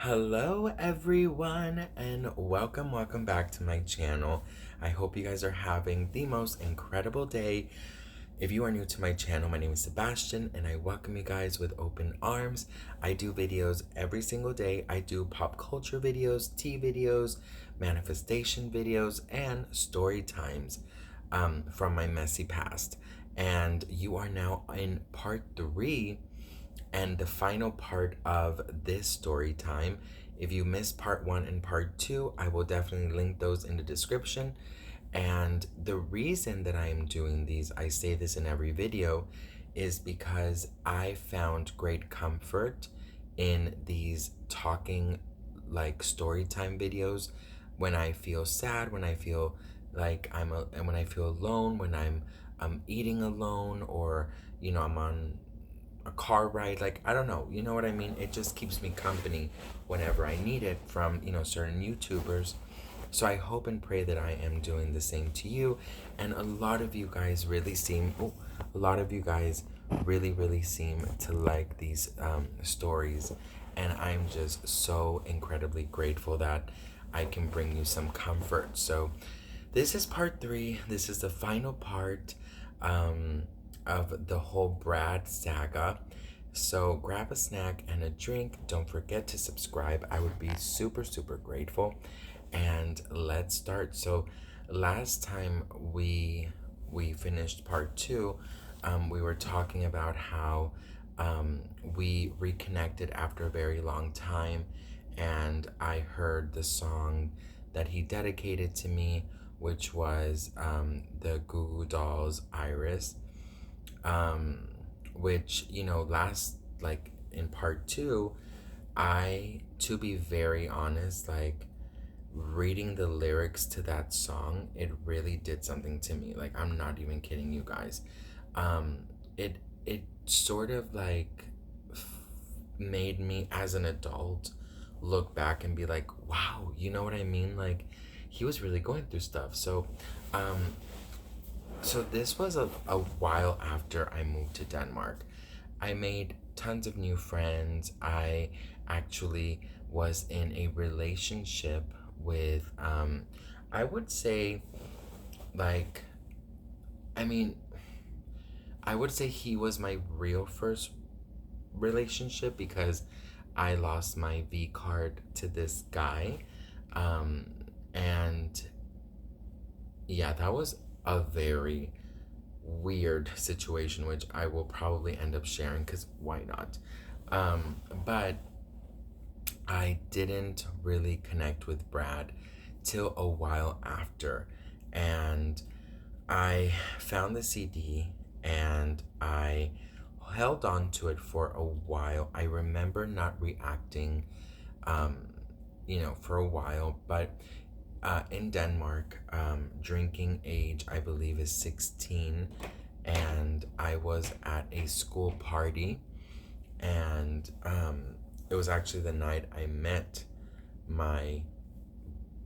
Hello everyone and welcome back to my channel. I hope you guys are having the most incredible day. If you are new to my channel, my name is Sebastian and I welcome you guys with open arms. I do videos every single day. I do pop culture videos, tea videos, manifestation videos, and story times from my messy past. And you are now in part 3 and the final part of this story time. If you missed part 1 and part 2, I will definitely link those in the description. And the reason that I am doing these, I say this in every video, is because I found great comfort in these talking like story time videos when I feel sad, when I feel like and when I feel alone, when I'm eating alone, or I'm on a car ride, like I don't know, you know what I mean? It just keeps me company whenever I need it from certain YouTubers. So I hope and pray that I am doing the same to you. And a lot of you guys really seem a lot of you guys really seem to like these stories, and I'm just so incredibly grateful that I can bring you some comfort. So this is part 3. This is the final part um, of the whole Brad saga. So grab a snack and a drink. Don't forget to subscribe. I would be super grateful. And let's start. So last time we finished part 2, we were talking about how we reconnected after a very long time, and I heard the song that he dedicated to me, which was the Goo Goo Dolls Iris, um, which, last, like in part 2, to be very honest, like reading the lyrics to that song, it really did something to me. Like, I'm not even kidding you guys. Um, it sort of like made me as an adult look back and be like, wow, you know what I mean? Like, he was really going through stuff. Um, so this was a while after I moved to Denmark. I made tons of new friends. I actually was in a relationship with, I would say, like, I mean, I would say he was my real first relationship because I lost my V card to this guy. Um, and yeah, that was a very weird situation, which I will probably end up sharing because why not? But I didn't really connect with Brad till a while after. And I found the CD and I held on to it for a while. I remember not reacting, um, for a while, but in Denmark, drinking age, I believe, is 16. And I was at a school party, and it was actually the night I met my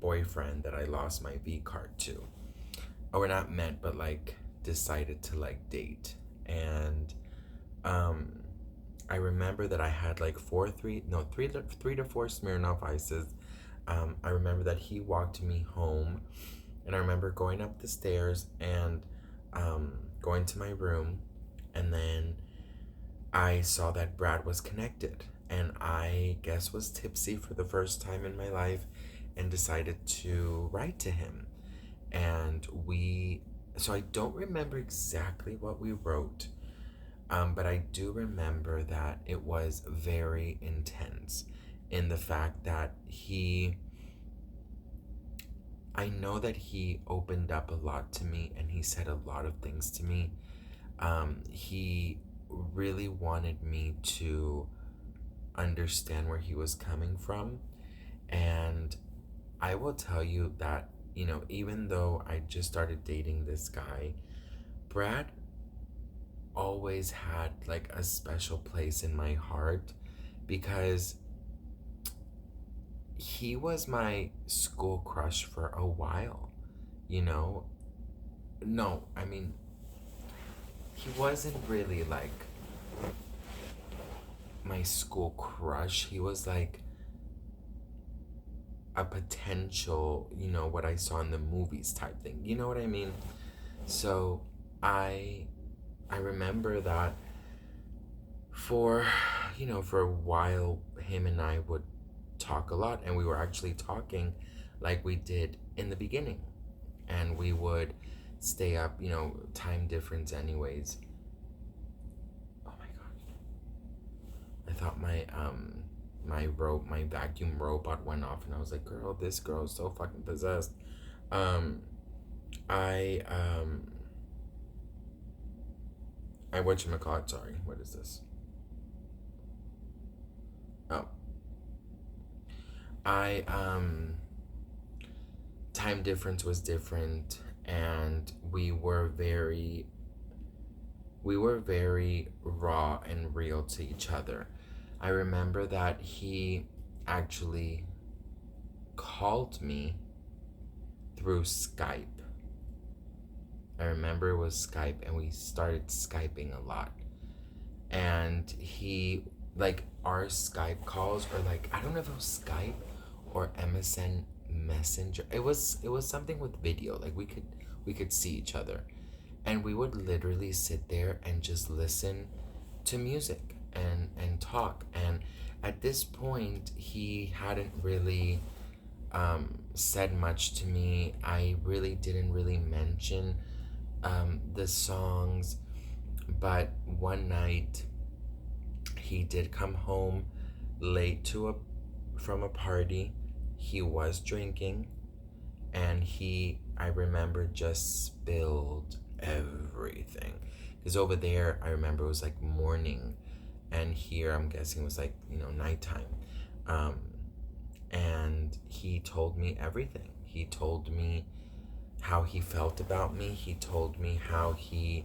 boyfriend that I lost my V card to. Or we're not met, but like decided to like date. And um, I remember that I had like three to four Smirnoff Ices. I remember that he walked me home, and I remember going up the stairs and going to my room, and then I saw that Brad was connected, and I guess was tipsy for the first time in my life, and decided to write to him. And so I don't remember exactly what we wrote, but I do remember that it was very intense in the fact that I know that he opened up a lot to me and he said a lot of things to me. He really wanted me to understand where he was coming from. And I will tell you that, even though I just started dating this guy, Brad always had like a special place in my heart because he was my school crush for a while, you know? No, I mean, he wasn't really like my school crush. He was like a potential, what I saw in the movies type thing. You know what I mean? So I I remember that for for a while him and I would talk a lot, and we were actually talking like we did in the beginning, and we would stay up, time difference anyways. Oh my god. I thought my vacuum robot went off, and I was like, girl, this girl is so fucking possessed. Um I I whatchamacallit, sorry, what is this? Oh. I Time difference was different, and we were very raw and real to each other. I remember that he actually called me through Skype. I remember it was Skype, and we started Skyping a lot. And he, like, our Skype calls, or like, I don't know if it was Skype or MSN Messenger. It was something with video. Like, we could see each other, and we would literally sit there and just listen to music and talk. And at this point, he hadn't really said much to me. I really didn't really mention the songs, but one night he did come home late from a party. He was drinking, and I remember, just spilled everything. Because over there, I remember it was like morning, and here I'm guessing it was like, nighttime. Um, and he told me everything. He told me how he felt about me. He told me how he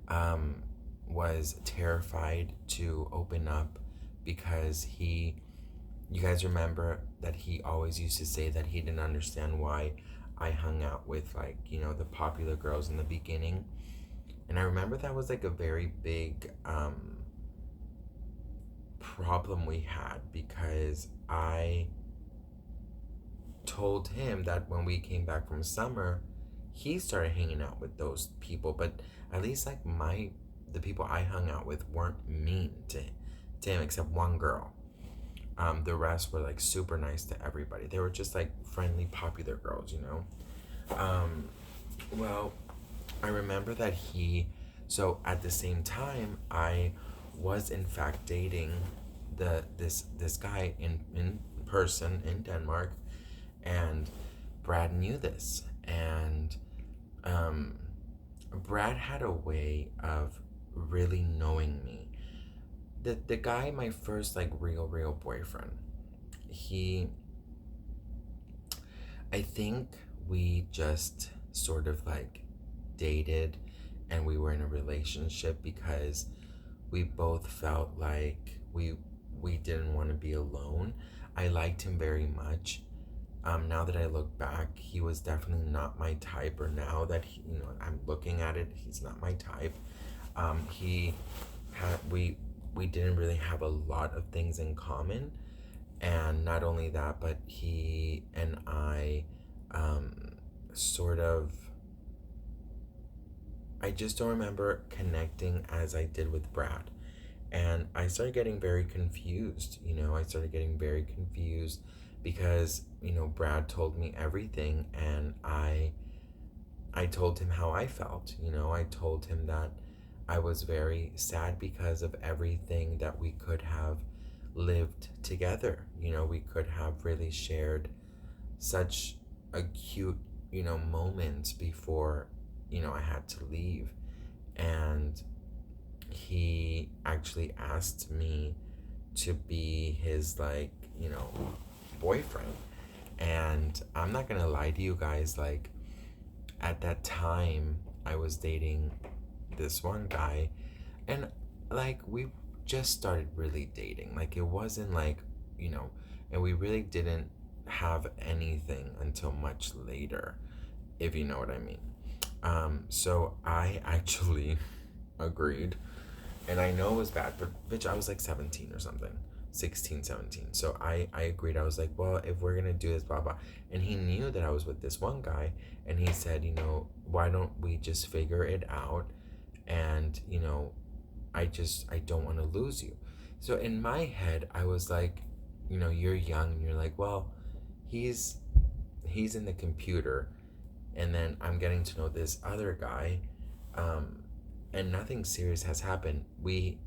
um, was terrified to open up, because you guys remember that he always used to say that he didn't understand why I hung out with, like, the popular girls in the beginning. And I remember that was like a very big problem we had, because I told him that when we came back from summer, he started hanging out with those people, but at least, like, the people I hung out with weren't mean to him, except one girl. The rest were like super nice to everybody. They were just like friendly, popular girls. Um, well, I remember that so at the same time, I was in fact dating this guy in person in Denmark, and Brad knew this, and um, Brad had a way of really knowing me. The guy, my first like real boyfriend, he I think we just sort of like dated, and we were in a relationship because we both felt like we didn't want to be alone. I liked him very much. Now that I look back, he was definitely not my type, or now that I'm looking at it, he's not my type. He had we didn't really have a lot of things in common, and not only that, but he and I sort of, I just don't remember connecting as I did with Brad. And I started getting very confused. I started getting very confused because, Brad told me everything, and I told him how I felt. I told him that I was very sad because of everything that we could have lived together. We could have really shared such a cute, moment before, I had to leave. And he actually asked me to be his, like, boyfriend. And I'm not gonna lie to you guys, like, at that time I was dating this one guy, and like we just started really dating. Like, it wasn't like, and we really didn't have anything until much later, if you know what I mean. So I actually agreed, and I know it was bad, but bitch, I was like 17 or something. 16, 17. So I agreed. I was like, well, if we're gonna do this, blah blah. And he knew that I was with this one guy, and he said, why don't we just figure it out? And I don't want to lose you. So in my head, I was like, you're young, and you're like, well, he's he's in the computer, and then I'm getting to know this other guy, um, and nothing serious has happened. We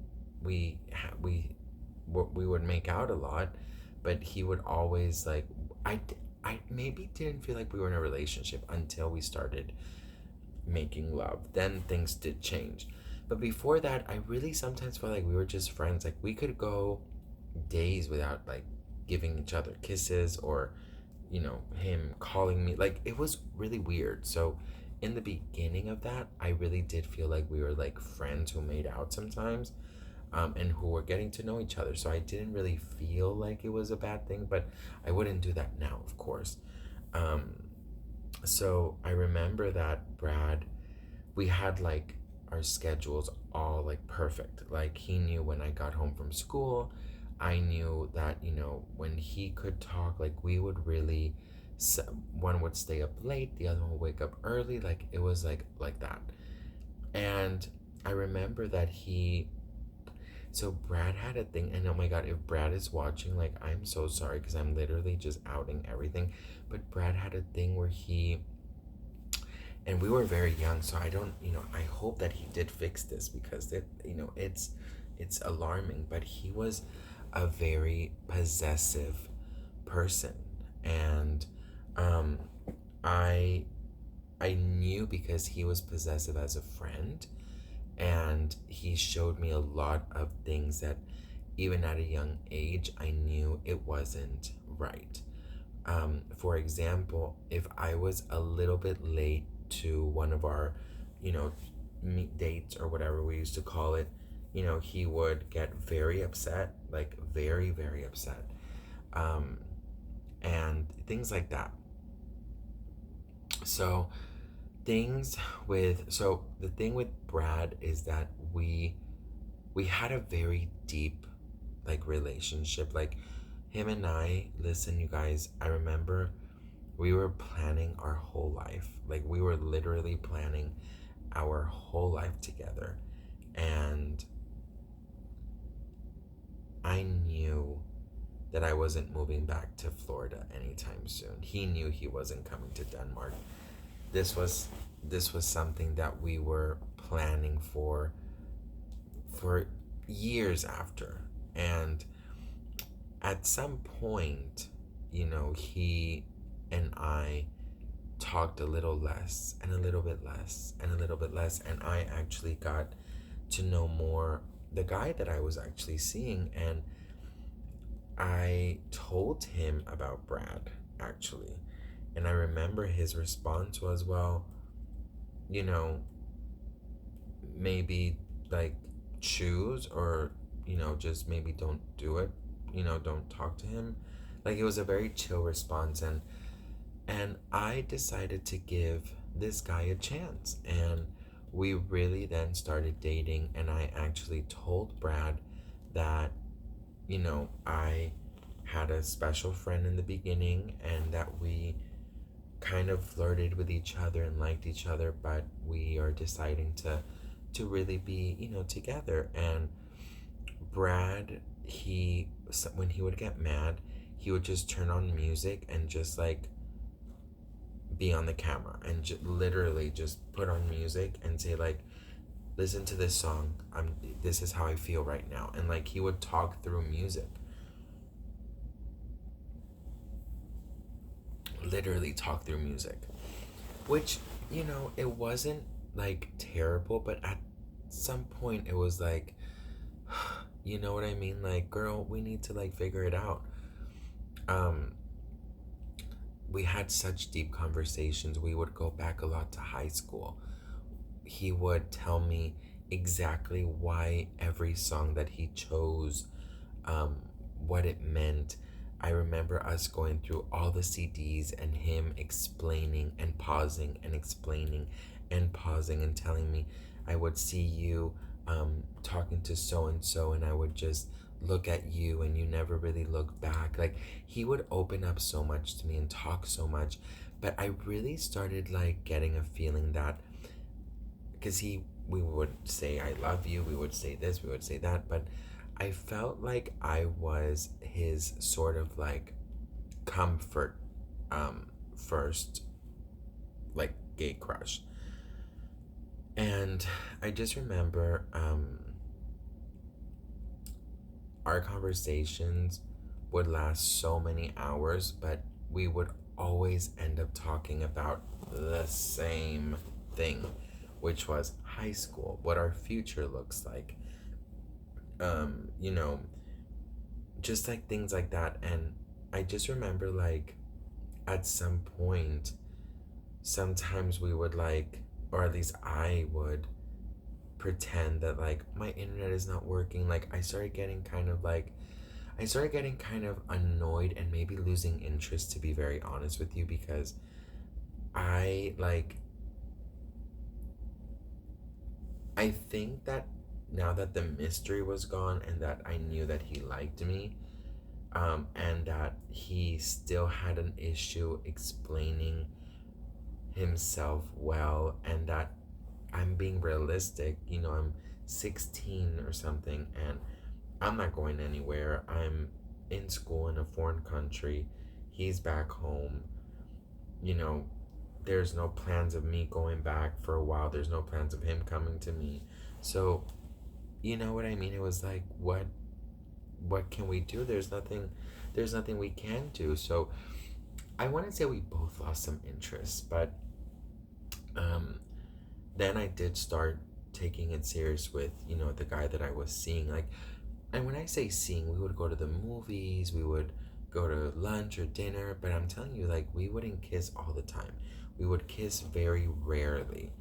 would make out a lot, but he would always like I maybe didn't feel like we were in a relationship until we started making love. Then things did change. But before that, I really sometimes felt like we were just friends. Like we could go days without like giving each other kisses, or him calling me. Like it was really weird. So in the beginning of that, I really did feel like we were like friends who made out sometimes, and who were getting to know each other. So I didn't really feel like it was a bad thing, but I wouldn't do that now, of course. Um, so I remember that Brad, we had like our schedules all like perfect. Like he knew when I got home from school. I knew that, when he could talk, like we would really, one would stay up late, the other one would wake up early. Like it was like that. And I remember that so Brad had a thing, and oh my god, if Brad is watching, like I'm so sorry because I'm literally just outing everything. But Brad had a thing where and we were very young, so I don't, I hope that he did fix this, because it's alarming. But he was a very possessive person, and um, I I knew because he was possessive as a friend, and he showed me a lot of things that even at a young age I knew it wasn't right. For example, if I was a little bit late to one of our, you know, meet dates or whatever we used to call it, he would get very upset, like very, very upset, um, and things like that. So the thing with Brad is that we had a very deep like relationship. Like him and I, listen, you guys, I remember we were planning our whole life. Like we were literally planning our whole life together. And I knew that I wasn't moving back to Florida anytime soon. He knew he wasn't coming to Denmark. This was this was something that we were planning for years after. And at some point, he and I talked a little less and a little bit less and a little bit less, and I actually got to know more the guy that I was actually seeing. And I told him about Brad, actually. And I remember his response was, well, you know, maybe like choose, or, just maybe don't do it, don't talk to him. Like it was a very chill response. And I decided to give this guy a chance. And we really then started dating. And I actually told Brad that, I had a special friend in the beginning, and that we kind of flirted with each other and liked each other, but we are deciding to really be, together. And Brad, when he would get mad, he would just turn on music and just like be on the camera, and literally just put on music and say like, listen to this song, this is how I feel right now. And like he would talk through music, literally talk through music, which, it wasn't like terrible, but at some point it was like, you know what I mean, like, girl, we need to like figure it out. um we had such deep conversations. We would go back a lot to high school. He would tell me exactly why every song that he chose, um, what it meant. I remember us going through all the CDs and him explaining and pausing and explaining and pausing and telling me, I would see you talking to so and so, and I would just look at you and you never really look back. Like, he would open up so much to me and talk so much, but I really started like getting a feeling that, because we would say I love you, we would say this, we would say that, but I felt like I was his sort of like comfort, first, like, gay crush. And I just remember, our conversations would last so many hours, but we would always end up talking about the same thing, which was high school, what our future looks like, you know, just like things like that. And I just remember, like, at some point, sometimes we would like, or at least I would pretend that like my internet is not working. Like, I started getting kind of annoyed and maybe losing interest, to be very honest with you, because I like, I think that now that the mystery was gone and that I knew that he liked me, and that he still had an issue explaining himself well, and that I'm being realistic. I'm 16 or something, and I'm not going anywhere. I'm in school in a foreign country. He's back home. You know, there's no plans of me going back for a while. There's no plans of him coming to me. So, you know what I mean? It was like, what can we do? There's nothing we can do. So, I want to say we both lost some interest, but um then I did start taking it serious with, the guy that I was seeing. Like, and when I say seeing, we would go to the movies, we would go to lunch or dinner, but I'm telling you, like, we wouldn't kiss all the time. We would kiss very rarely.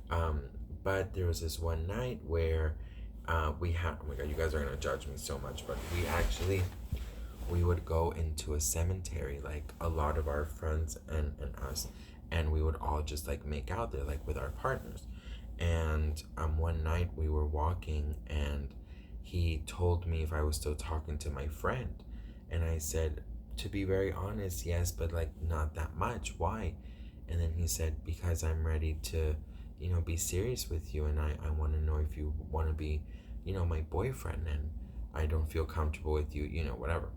Um, but there was this one night where we had, oh my God, you guys are going to judge me so much, but we would go into a cemetery, like a lot of our friends and us, and we would all just like make out there, like with our partners. And one night we were walking, and he told me if I was still talking to my friend. And I said, to be very honest, yes, but like not that much. Why? And then he said, because I'm ready to, be serious with you, and I want to know if you want to be, my boyfriend, and I don't feel comfortable with you, whatever.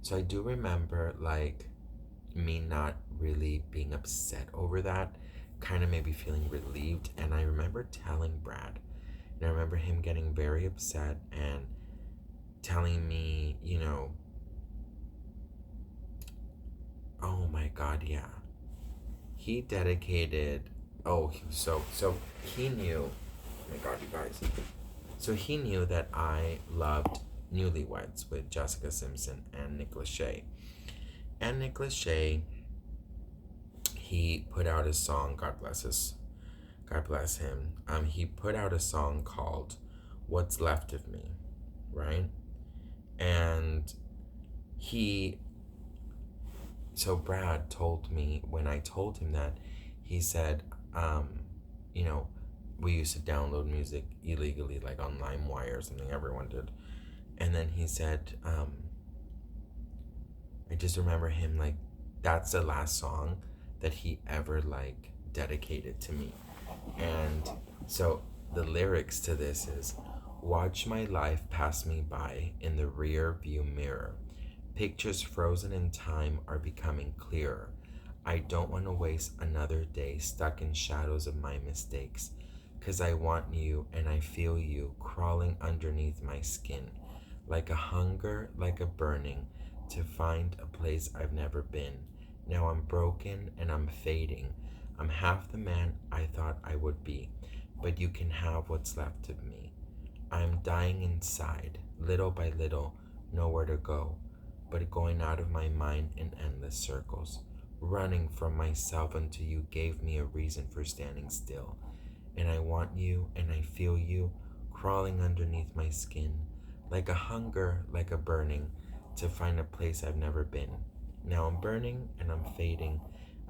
So I do remember like me not really being upset over that, kind of maybe feeling relieved. And I remember telling Brad, and I remember him getting very upset and telling me, oh my God, yeah. He dedicated, oh, so he knew, oh my God, you guys. So he knew that I loved Newlyweds with Jessica Simpson and Nick Lachey. And Nick Lachey, he put out a song, God bless him. He put out a song called What's Left of Me, right? And he, so Brad told me, when I told him that, he said, you know, we used to download music illegally, like on LimeWire or something, everyone did. And then he said, I just remember him like, that's the last song that he ever like dedicated to me. And so the lyrics to this is, watch my life pass me by in the rear view mirror. Pictures frozen in time are becoming clearer. I don't want to waste another day stuck in shadows of my mistakes, 'cause I want you and I feel you crawling underneath my skin, like a hunger, like a burning, to find a place I've never been. Now I'm broken and I'm fading. I'm half the man I thought I would be, but you can have what's left of me. I'm dying inside, little by little, nowhere to go, but going out of my mind in endless circles, running from myself until you gave me a reason for standing still. And I want you and I feel you crawling underneath my skin, like a hunger, like a burning, to find a place I've never been. Now I'm burning and I'm fading.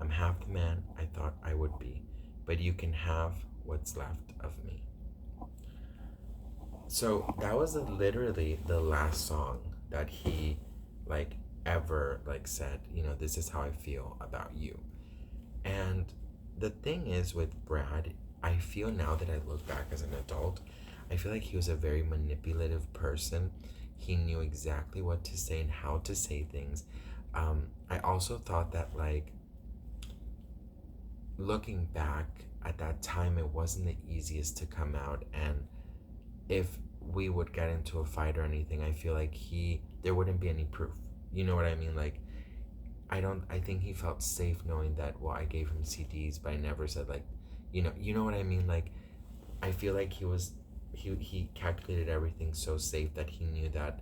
I'm half the man I thought I would be, but you can have what's left of me. So that was literally the last song that he like ever like said, this is how I feel about you. And the thing is with Brad, I feel now that I look back as an adult, I feel like he was a very manipulative person. He knew exactly what to say and how to say things. I also thought that, like, looking back at that time, it wasn't the easiest to come out. And if we would get into a fight or anything, I feel like there wouldn't be any proof. You know what I mean? Like, I think he felt safe knowing that, well, I gave him CDs, but I never said, like, you know what I mean? Like, I feel like he calculated everything so safe that he knew that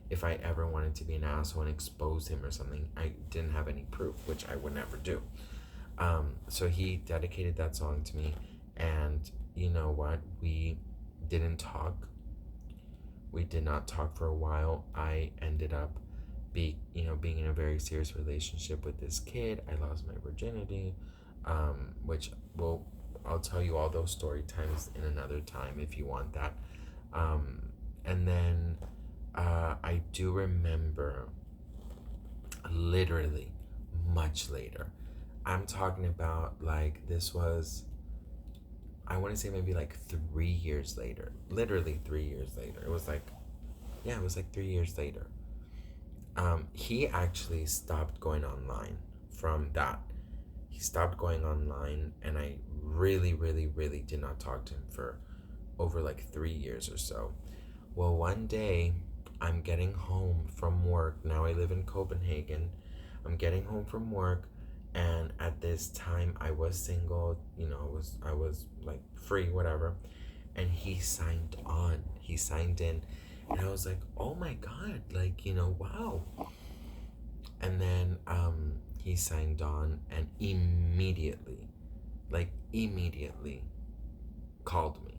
if I ever wanted to be an asshole and expose him or something, I didn't have any proof, which I would never do. So he dedicated that song to me, and you know what? We didn't talk. We did not talk for a while. I ended up being in a very serious relationship with this kid. I lost my virginity, which I'll tell you all those story times in another time if you want that. And then I do remember literally much later. I'm talking about, like, this was, I want to say maybe like 3 years later. Literally 3 years later. It was like, yeah, it was like 3 years later. He actually stopped going online from that. He stopped going online, and I really, really, really did not talk to him for over like 3 years or so. Well, one day I'm getting home from work. Now I live in Copenhagen. I'm getting home from work, and at this time I was single. I was like free, whatever. And he signed on. He signed in, and I was like, oh my god, like, wow. And then he signed on, and immediately called me,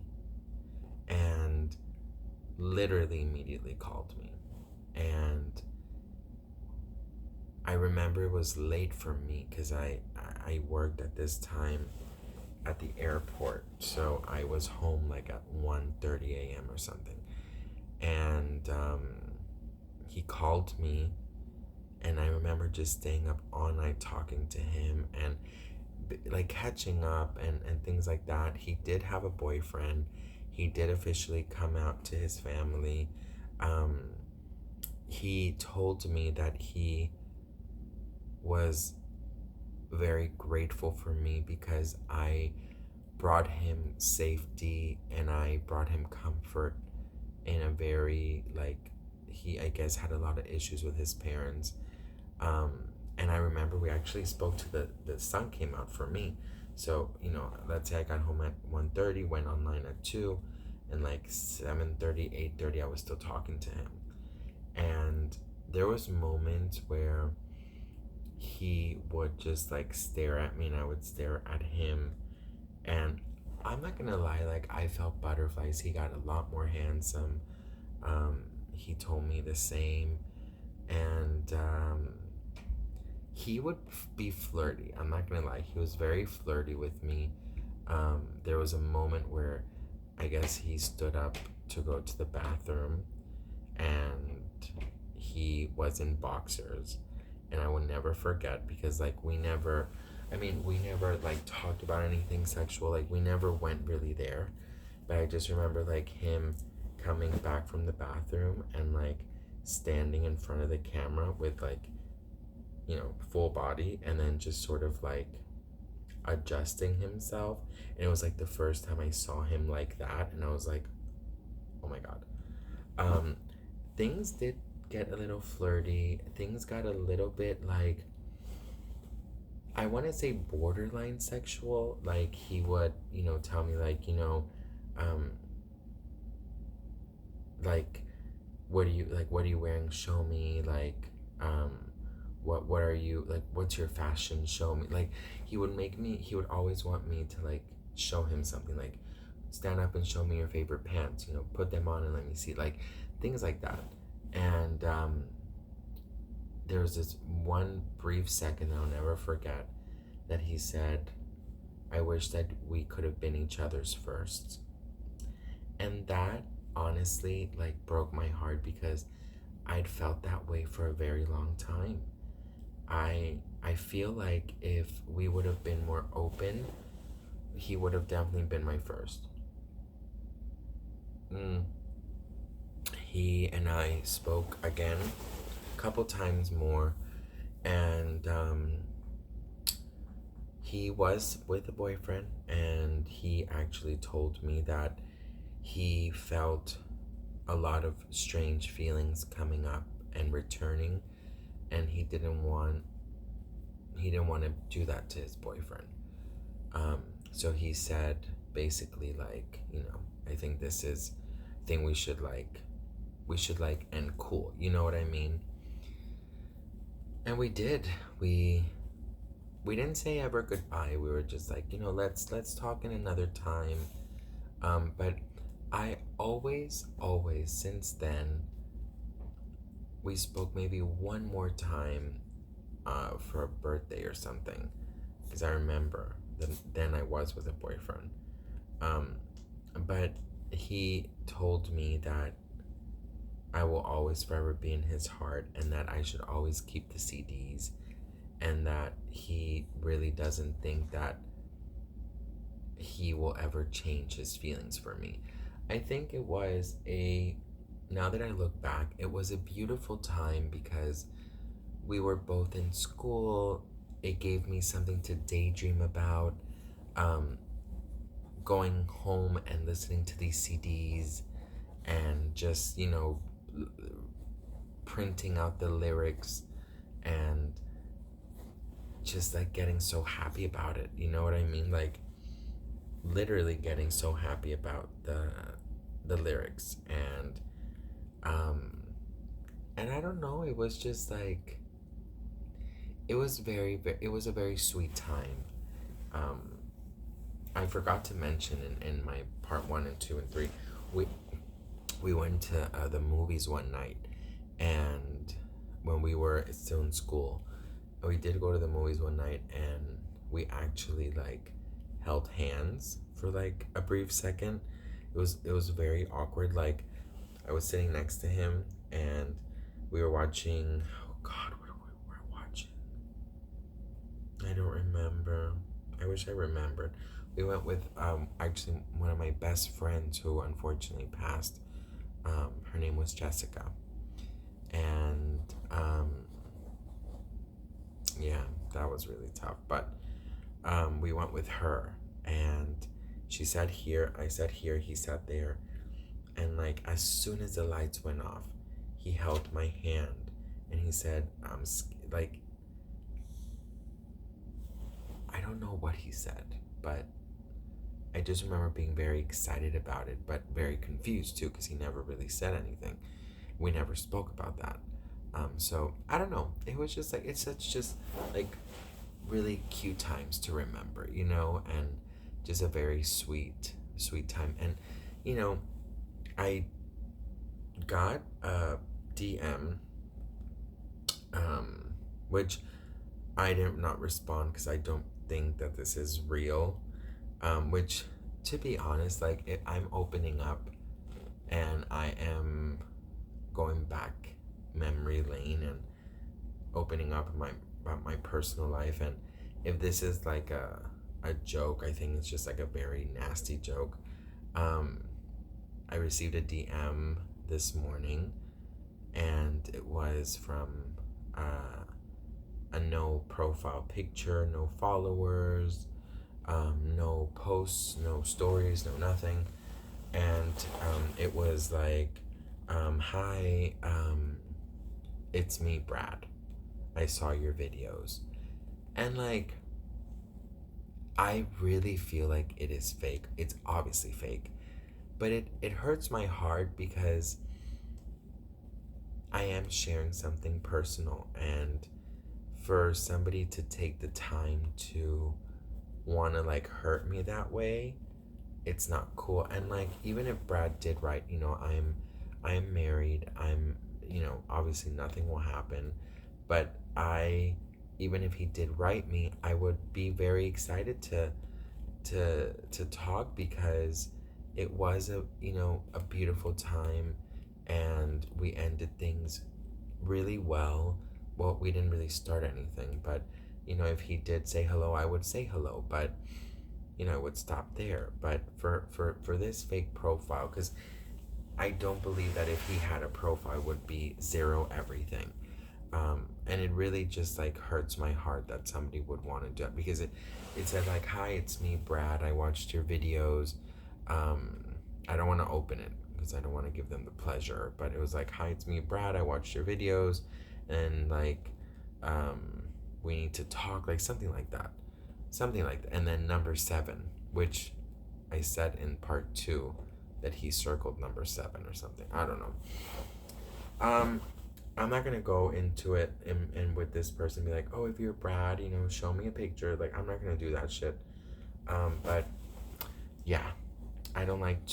and literally immediately called me. And I remember it was late for me because I worked at this time at the airport, so I was home like at 1:30 a.m. or something. And he called me, and I remember just staying up all night talking to him and like catching up and things like that. He did have a boyfriend. He did officially come out to his family. Um, he told me that he was very grateful for me because I brought him safety and I brought him comfort in a very, like, he, I guess, had a lot of issues with his parents. And I remember we actually spoke to the sun came out for me. So, let's say I got home at 1:30, went online at 2, and like 7:30, 8:30, I was still talking to him. And there was moments where he would just like stare at me and I would stare at him. And I'm not gonna lie, like, I felt butterflies. He got a lot more handsome. He told me the same. And he would be flirty. I'm not gonna lie, he was very flirty with me. There was a moment where I guess he stood up to go to the bathroom, and he was in boxers. And I will never forget because, like, we never like talked about anything sexual. Like, we never went really there. But I just remember, like, him coming back from the bathroom and like standing in front of the camera with, like, full body, and then just sort of like adjusting himself. And it was like the first time I saw him like that, and I was like, oh my god. Things did get a little flirty. Things got a little bit, like, I want to say borderline sexual. Like, he would, tell me, like, um like, what are you wearing, show me, like, what are you, like, what's your fashion, show me. Like, he would always want me to, like, show him something, like, stand up and show me your favorite pants, put them on and let me see, like, things like that. And there was this one brief second that I'll never forget that he said, I wish that we could have been each other's first. And that honestly like broke my heart because I'd felt that way for a very long time. I feel like if we would have been more open, he would have definitely been my first. Mm. He and I spoke again a couple times more, and he was with a boyfriend, and he actually told me that he felt a lot of strange feelings coming up and returning, and he didn't want to do that to his boyfriend. Um, so he said basically like, I think this is thing we should like end cool. You know what I mean? And we did. We didn't say ever goodbye. We were just like, let's talk in another time. But I always since then we spoke maybe one more time for a birthday or something, because I remember then I was with a boyfriend. Um, but he told me that I will always forever be in his heart, and that I should always keep the CDs, and that he really doesn't think that he will ever change his feelings for me. I think it was now that I look back, it was a beautiful time because we were both in school. It gave me something to daydream about. Um, Going home and listening to these CDs and just, printing out the lyrics and just like getting so happy about it. You know what I mean? Like literally getting so happy about the lyrics, um and I don't know, it was just like it was it was a very sweet time. um I forgot to mention in my part 1 and 2 and 3, we we went to the movies one night, and when we were still in school, we did go to the movies one night, and we actually like held hands for like a brief second. It was very awkward. Like I was sitting next to him, and we were watching. Oh God, what we were watching? I don't remember. I wish I remembered. We went with actually one of my best friends who unfortunately passed. Her name was Jessica, and yeah, that was really tough. But we went with her, and she sat here. I sat here. He sat there, and like as soon as the lights went off, he held my hand, and he said, like I don't know what he said, but I just remember being very excited about it, but very confused too, because he never really said anything. We never spoke about that. So I don't know. It was just like it's such just like really cute times to remember, and just a very sweet time. And you know, I got a DM, which I did not respond because I don't think that this is real. Which, to be honest, like I'm opening up and I am going back memory lane and opening up about my personal life. And if this is like a joke, I think it's just like a very nasty joke. Um, I received a DM this morning, and it was from a no profile picture, no followers, no posts, no stories, no nothing. And it was like, hi, it's me, Brad. I saw your videos. And like, I really feel like it is fake. It's obviously fake. But it hurts my heart because I am sharing something personal. And for somebody to take the time to want to like hurt me that way, it's not cool. And like, even if Brad did write, I am married, I'm, obviously nothing will happen, but even if he did write me, I would be very excited to talk, because it was a beautiful time, and we ended things really well. Well, we didn't really start anything, but if he did say hello, I would say hello, but it would stop there. But for this fake profile, because I don't believe that if he had a profile, it would be zero everything. And it really just like hurts my heart that somebody would want to do it, because it said like, "Hi, it's me, Brad. I watched your videos." I don't want to open it because I don't want to give them the pleasure, but it was like, "Hi, it's me, Brad. I watched your videos, and like, we need to talk," like something like that, And then number 7, which I said in part 2 that he circled number 7 or something. I don't know. I'm not gonna go into it and with this person be like, "Oh, if you're Brad, show me a picture." Like, I'm not gonna do that shit. But yeah, I don't like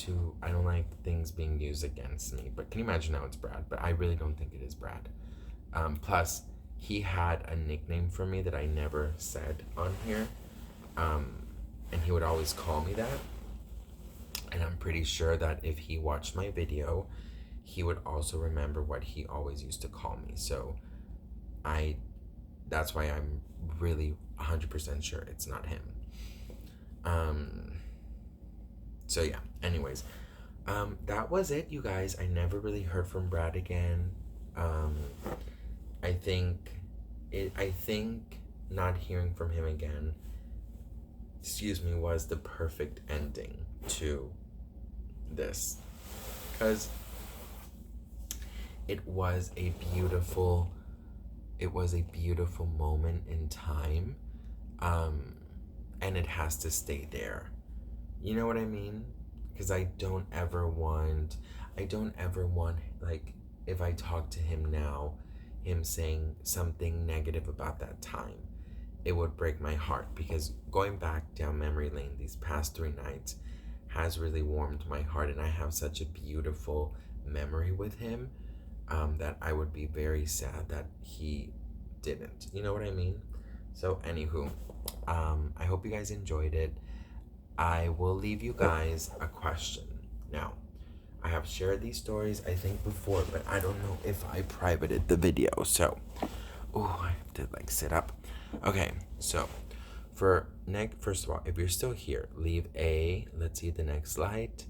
things being used against me. But can you imagine now it's Brad? But I really don't think it is Brad. Plus, he had a nickname for me that I never said on here, and he would always call me that. And I'm pretty sure that if he watched my video, he would also remember what he always used to call me. So that's why I'm really 100% sure it's not him. So yeah, anyways, that was it, you guys. I never really heard from Brad again. I think not hearing from him again, was the perfect ending to this, because it was a beautiful moment in time, and it has to stay there. You know what I mean? Because I don't ever want, like, if I talk to him now, him saying something negative about that time. It would break my heart, because going back down memory lane these past 3 nights has really warmed my heart, and I have such a beautiful memory with him, that I would be very sad that he didn't. You know what I mean? So anywho, I hope you guys enjoyed it. I will leave you guys a question. Now, I have shared these stories, I think, before, but I don't know if I privated the video. So, I have to like sit up. Okay, so first of all, if you're still here, leave let's see the next slide,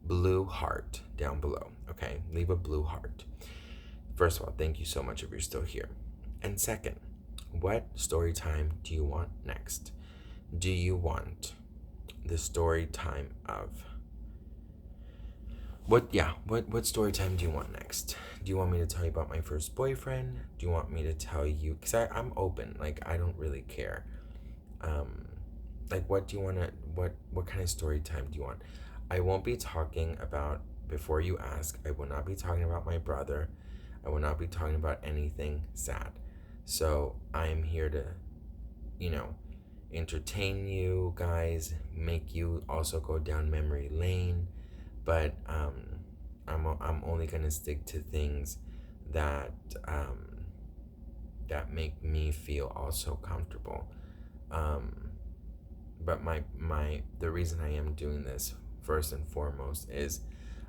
blue heart down below. Okay, leave a blue heart. First of all, thank you so much if you're still here. And second, what story time do you want next? Do you want the story time of what story time do you want next? Do you want me to tell you about my first boyfriend? Do you want me to tell you, because I'm open, like, I don't really care. Like, what do you want to, what kind of story time do you want? I won't be talking about, before you ask, I will not be talking about my brother. I will not be talking about anything sad. So I am here to, entertain you guys, make you also go down memory lane, but I'm only gonna stick to things that that make me feel also comfortable. But the reason I am doing this first and foremost is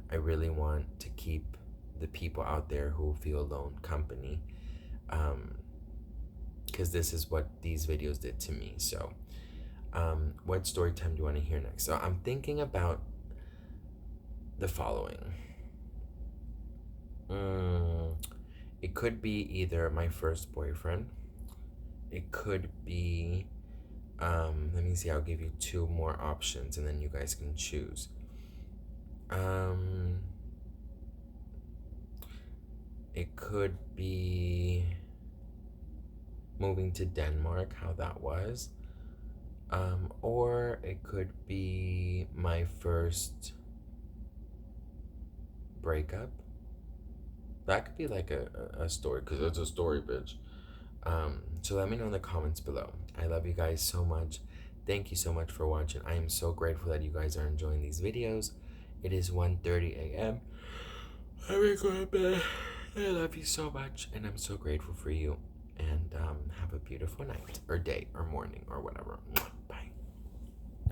I really want to keep the people out there who feel alone company, because this is what these videos did to me. So what story time do you want to hear next? So I'm thinking about the following. It could be either my first boyfriend. It could be, let me see, I'll give you 2 more options and then you guys can choose. It could be moving to Denmark, how that was. Or it could be my first breakup. That could be like a story, because it's a story, bitch. So let me know in the comments below. I love you guys so much. Thank you so much for watching. I am so grateful that you guys are enjoying these videos. It is 1:30 a.m. I'm going to bed. I love you so much, and I'm so grateful for you. And have a beautiful night, or day, or morning, or whatever.